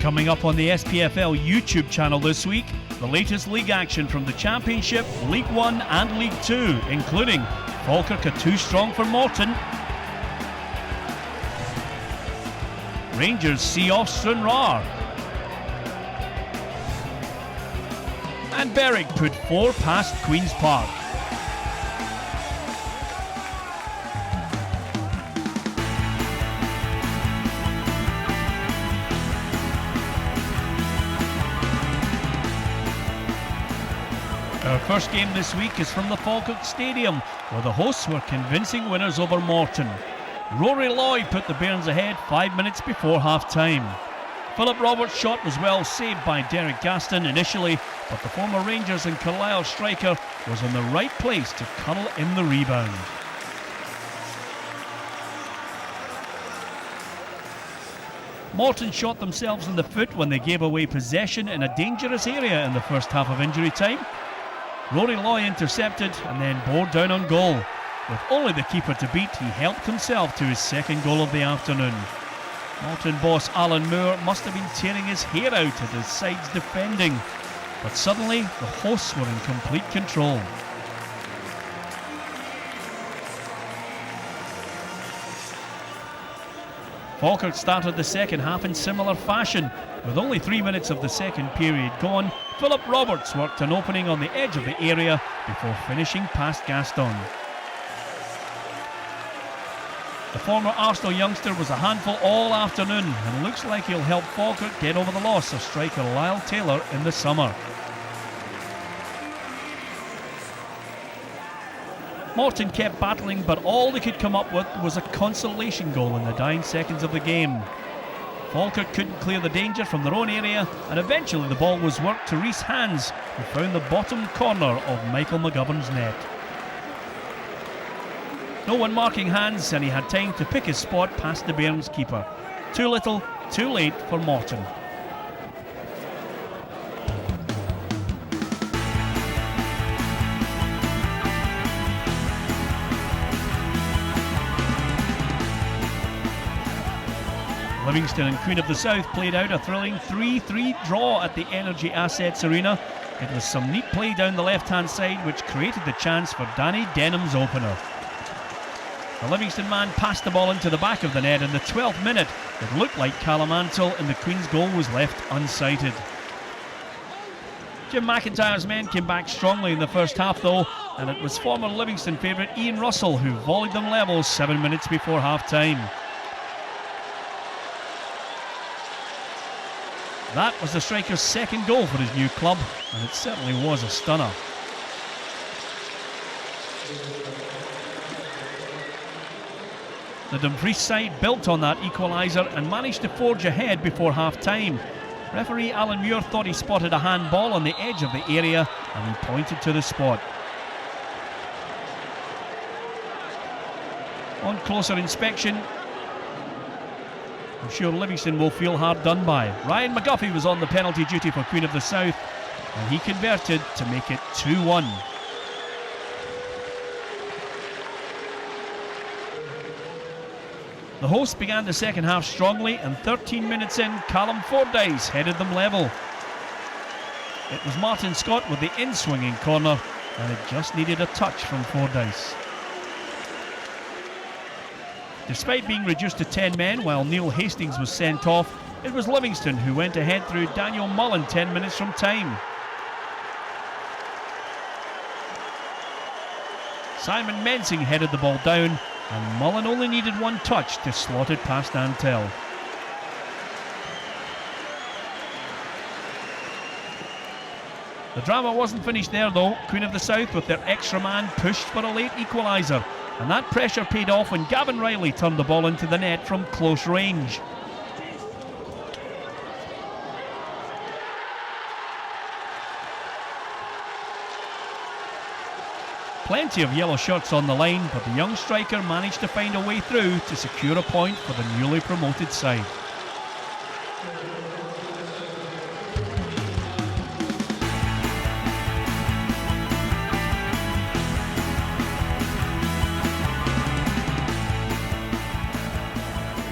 Coming up on the SPFL YouTube channel this week, the latest league action from the Championship, League 1 and League 2, including Falkirk are too strong for Morton, Rangers see off Stranraer, and Berwick put 4 past Queen's Park. Our first game this week is from the Falkirk Stadium, where the hosts were convincing winners over Morton. Rory Loy put the Bairns ahead 5 minutes before half-time. Philip Roberts' shot was well saved by Derek Gaston initially, but the former Rangers and Carlisle striker was in the right place to cuddle in the rebound. Morton shot themselves in the foot when they gave away possession in a dangerous area in the first half of injury time. Rory Loy intercepted and then bore down on goal. With only the keeper to beat, he helped himself to his second goal of the afternoon. Morton boss Alan Moore must have been tearing his hair out at his side's defending, but suddenly the hosts were in complete control. Falkirk started the second half in similar fashion. With only 3 minutes of the second period gone, Philip Roberts worked an opening on the edge of the area before finishing past Gaston. The former Arsenal youngster was a handful all afternoon and looks like he'll help Falkirk get over the loss of striker Lyle Taylor in the summer. Morton kept battling, but all they could come up with was a consolation goal in the dying seconds of the game. Falkirk couldn't clear the danger from their own area, and eventually the ball was worked to Rhys Hands, who found the bottom corner of Michael McGovern's net. No one marking Hands, and he had time to pick his spot past the Bairns keeper. Too little, too late for Morton. Livingston and Queen of the South played out a thrilling 3-3 draw at the Energy Assets Arena. It was some neat play down the left-hand side which created the chance for Danny Denham's opener. The Livingston man passed the ball into the back of the net in the 12th minute. It looked like Callum Ansell, and the Queen's goal was left unsighted. Jim McIntyre's men came back strongly in the first half though, and it was former Livingston favourite Iain Russell who volleyed them level 7 minutes before half-time. That was the striker's second goal for his new club, and it certainly was a stunner. The Dumfries side built on that equaliser and managed to forge ahead before half-time. Referee Alan Muir thought he spotted a handball on the edge of the area, and he pointed to the spot. On closer inspection, I'm sure Livingston will feel hard done by. Ryan McGuffey was on the penalty duty for Queen of the South, and he converted to make it 2-1. The hosts began the second half strongly, and 13 minutes in, Callum Fordyce headed them level. It was Martin Scott with the in-swinging corner, and it just needed a touch from Fordyce. Despite being reduced to 10 men while Neil Hastings was sent off, it was Livingston who went ahead through Daniel Mullen 10 minutes from time. Simon Mensing headed the ball down, and Mullen only needed one touch to slot it past Antel. The drama wasn't finished there though. Queen of the South with their extra man pushed for a late equaliser, and that pressure paid off when Gavin Riley turned the ball into the net from close range. Plenty of yellow shirts on the line, but the young striker managed to find a way through to secure a point for the newly promoted side.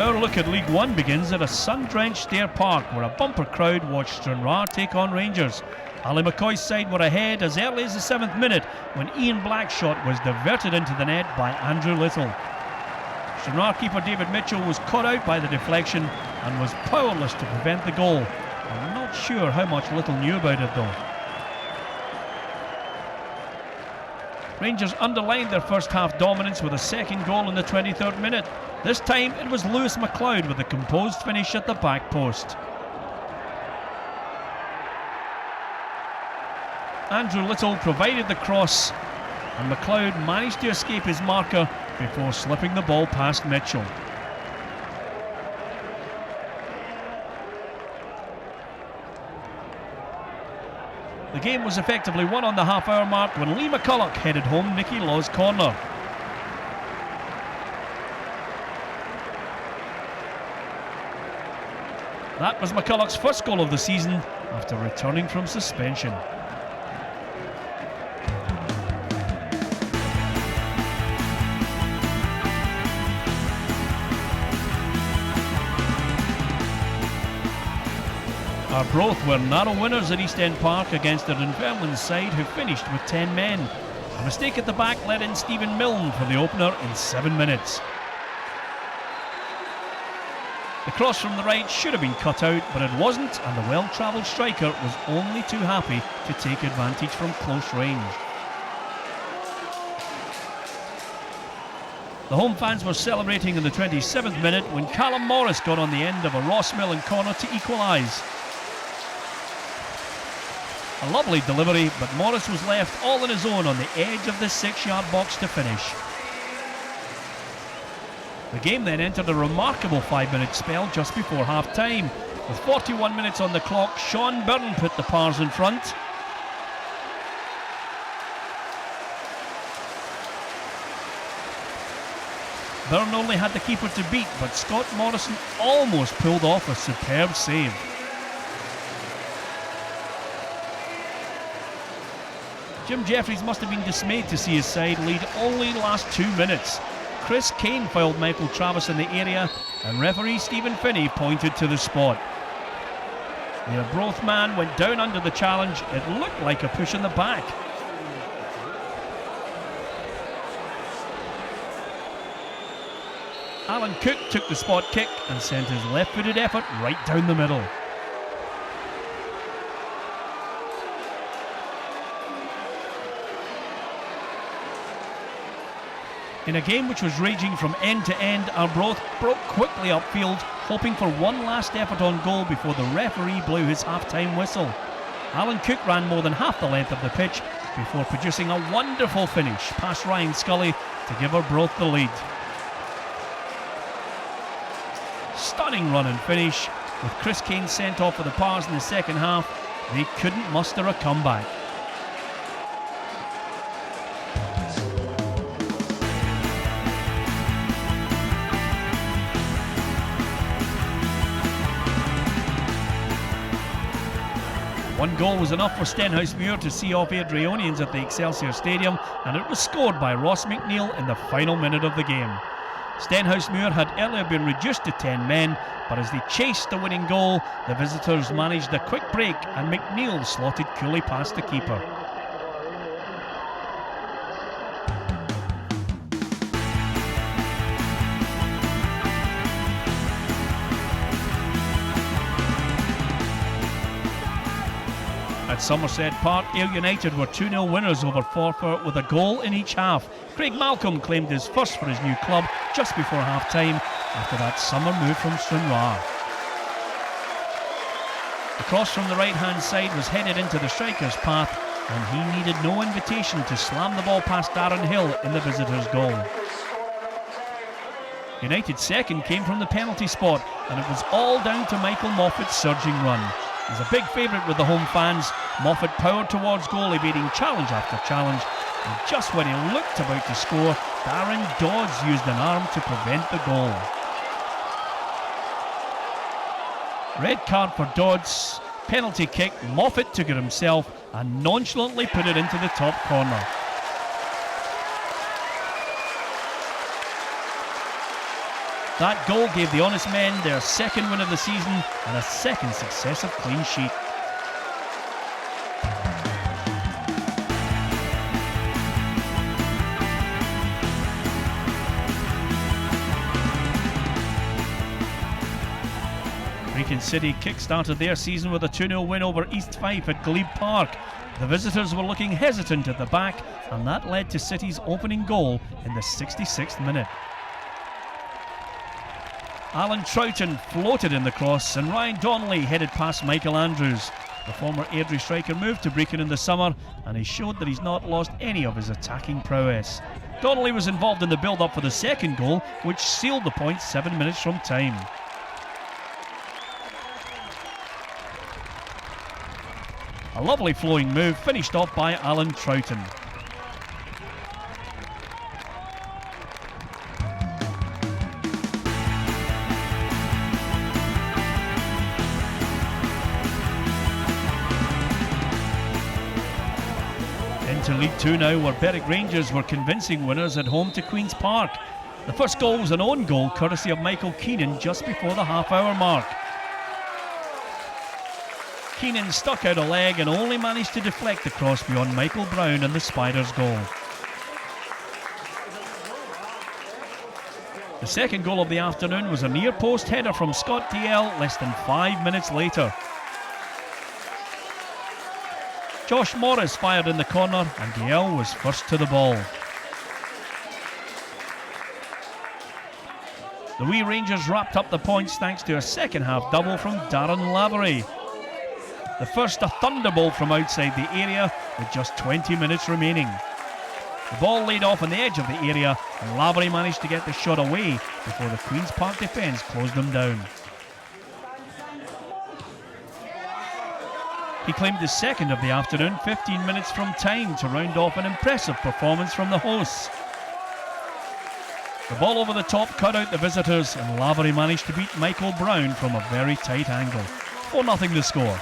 Our look at League One begins at a sun-drenched Stair Park, where a bumper crowd watched Stranraer take on Rangers. Ali McCoy's side were ahead as early as the 7th minute when Iain Blackshot was diverted into the net by Andrew Little. Stranraer keeper David Mitchell was caught out by the deflection and was powerless to prevent the goal. I'm not sure how much Little knew about it though. Rangers underlined their first half dominance with a second goal in the 23rd minute. This time it was Lewis McLeod with a composed finish at the back post. Andrew Little provided the cross and McLeod managed to escape his marker before slipping the ball past Mitchell. The game was effectively won on the half-hour mark when Lee McCulloch headed home Nicky Law's corner. That was McCulloch's first goal of the season after returning from suspension. Arbroath were narrow winners at East End Park against the Dunfermline side, who finished with 10 men. A mistake at the back let in Stephen Milne for the opener in 7 minutes. The cross from the right should have been cut out, but it wasn't, and the well-travelled striker was only too happy to take advantage from close range. The home fans were celebrating in the 27th minute when Callum Morris got on the end of a Ross Millen corner to equalise. A lovely delivery, but Morris was left all on his own on the edge of the 6-yard box to finish. The game then entered a remarkable 5-minute spell just before half-time. With 41 minutes on the clock, Sean Byrne put the Pars in front. Byrne only had the keeper to beat, but Scott Morrison almost pulled off a superb save. Jim Jeffries must have been dismayed to see his side lead only last 2 minutes. Chris Kane fouled Michael Travis in the area and referee Stephen Finney pointed to the spot. The Arbroath man went down under the challenge. It looked like a push in the back. Alan Cook took the spot kick and sent his left-footed effort right down the middle. In a game which was raging from end to end, Arbroath broke quickly upfield, hoping for one last effort on goal before the referee blew his half-time whistle. Alan Cook ran more than half the length of the pitch before producing a wonderful finish past Ryan Scully to give Arbroath the lead. Stunning run and finish. With Chris Kane sent off for the Pars in the second half, they couldn't muster a comeback. One goal was enough for Stenhousemuir to see off Airdrieonians at the Excelsior Stadium, and it was scored by Ross McNeil in the final minute of the game. Stenhousemuir had earlier been reduced to 10 men, but as they chased the winning goal, the visitors managed a quick break and McNeil slotted coolly past the keeper. At Somerset Park, Ayr United were 2-0 winners over Forfar with a goal in each half. Craig Malcolm claimed his first for his new club just before half-time after that summer move from Stranraer. The cross from the right-hand side was headed into the striker's path, and he needed no invitation to slam the ball past Darren Hill in the visitors' goal. United's second came from the penalty spot, and it was all down to Michael Moffat's surging run. He's a big favourite with the home fans. Moffat powered towards goal, evading challenge after challenge, and just when he looked about to score, Darren Dodds used an arm to prevent the goal. Red card for Dodds, penalty kick. Moffat took it himself and nonchalantly put it into the top corner. That goal gave the Honest Men their second win of the season and a second successive clean sheet. Brechin City kick-started their season with a 2-0 win over East Fife at Glebe Park. The visitors were looking hesitant at the back, and that led to City's opening goal in the 66th minute. Alan Troughton floated in the cross, and Ryan Donnelly headed past Michael Andrews. The former Airdrie striker moved to Brechin in the summer, and he showed that he's not lost any of his attacking prowess. Donnelly was involved in the build-up for the second goal, which sealed the point 7 minutes from time. A lovely flowing move finished off by Alan Troughton. Into League 2 now, where Berwick Rangers were convincing winners at home to Queen's Park. The first goal was an own goal courtesy of Michael Keenan just before the half-hour mark. Keenan stuck out a leg and only managed to deflect the cross beyond Michael Brown and the Spiders' goal. The second goal of the afternoon was a near-post header from Scott DL less than 5 minutes later. Josh Morris fired in the corner and DL was first to the ball. The Wee Rangers wrapped up the points thanks to a second-half double from Darren Lavery. The first a thunderbolt from outside the area with just 20 minutes remaining. The ball laid off on the edge of the area and Lavery managed to get the shot away before the Queen's Park defence closed them down. He claimed the second of the afternoon 15 minutes from time to round off an impressive performance from the hosts. The ball over the top cut out the visitors and Lavery managed to beat Michael Brown from a very tight angle. 4-0 the score.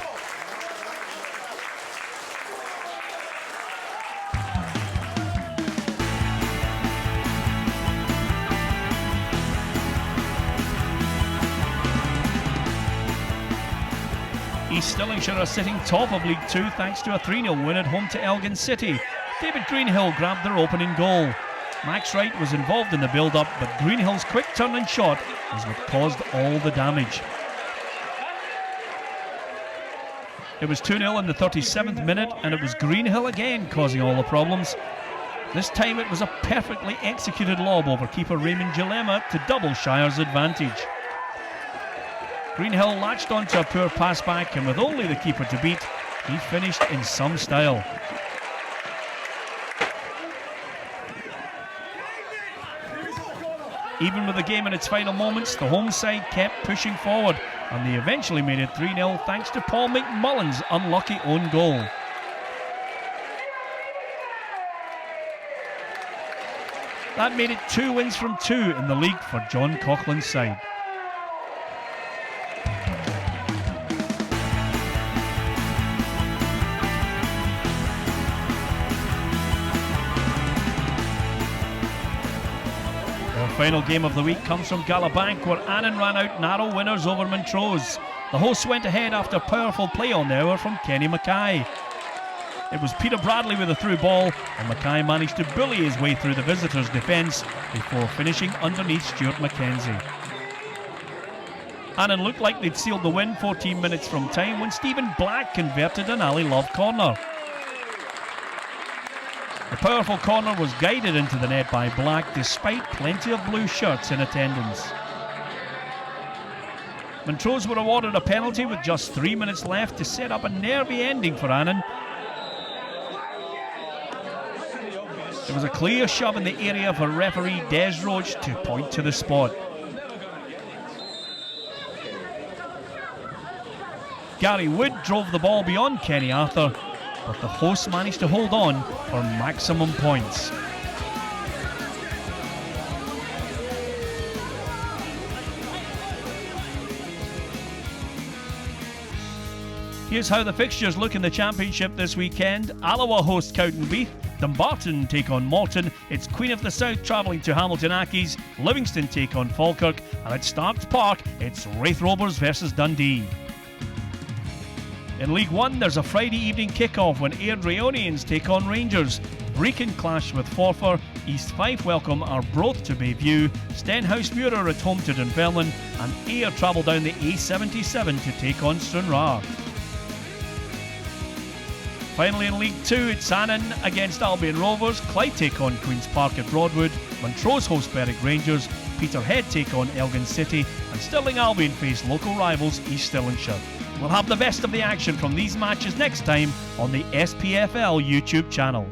East Stirlingshire are sitting top of League 2 thanks to a 3-0 win at home to Elgin City. David Greenhill grabbed their opening goal. Max Wright was involved in the build-up, but Greenhill's quick turn and shot was what caused all the damage. It was 2-0 in the 37th minute, and it was Greenhill again causing all the problems. This time it was a perfectly executed lob over keeper Raymond Gillema to double Shire's advantage. Greenhill latched onto a poor pass back, and with only the keeper to beat, he finished in some style. Even with the game in its final moments, the home side kept pushing forward, and they eventually made it 3-0 thanks to Paul McMullen's unlucky own goal. That made it 2 wins from 2 in the league for John Coughlin's side. The final game of the week comes from Galabank, where Annan ran out narrow winners over Montrose. The hosts went ahead after powerful play on the hour from Kenny Mackay. It was Peter Bradley with a through ball, and Mackay managed to bully his way through the visitors' defence before finishing underneath Stuart Mackenzie. Annan looked like they'd sealed the win 14 minutes from time when Stephen Black converted an Ali Love corner. The powerful corner was guided into the net by Black despite plenty of blue shirts in attendance. Montrose were awarded a penalty with just 3 minutes left to set up a nervy ending for Annan. There was a clear shove in the area for referee Des Roach to point to the spot. Gary Wood drove the ball beyond Kenny Arthur, but the hosts managed to hold on for maximum points. Here's how the fixtures look in the Championship this weekend. Alloa host Cowdenbeath, Dumbarton take on Morton. It's Queen of the South travelling to Hamilton Accies. Livingston take on Falkirk. And at Starks Park, it's Wraith Rovers versus Dundee. In League One, there's a Friday evening kick-off when Airdrieonians take on Rangers. Brechin clash with Forfar. East Fife welcome Arbroath to Bayview. Stenhousemuir are at home to Dunfermline. And Ayr travel down the A77 to take on Stranraer. Finally in League 2, it's Annan against Albion Rovers. Clyde take on Queen's Park at Broadwood. Montrose host Berwick Rangers. Peterhead take on Elgin City. And Stirling Albion face local rivals East Stirlingshire. We'll have the best of the action from these matches next time on the SPFL YouTube channel.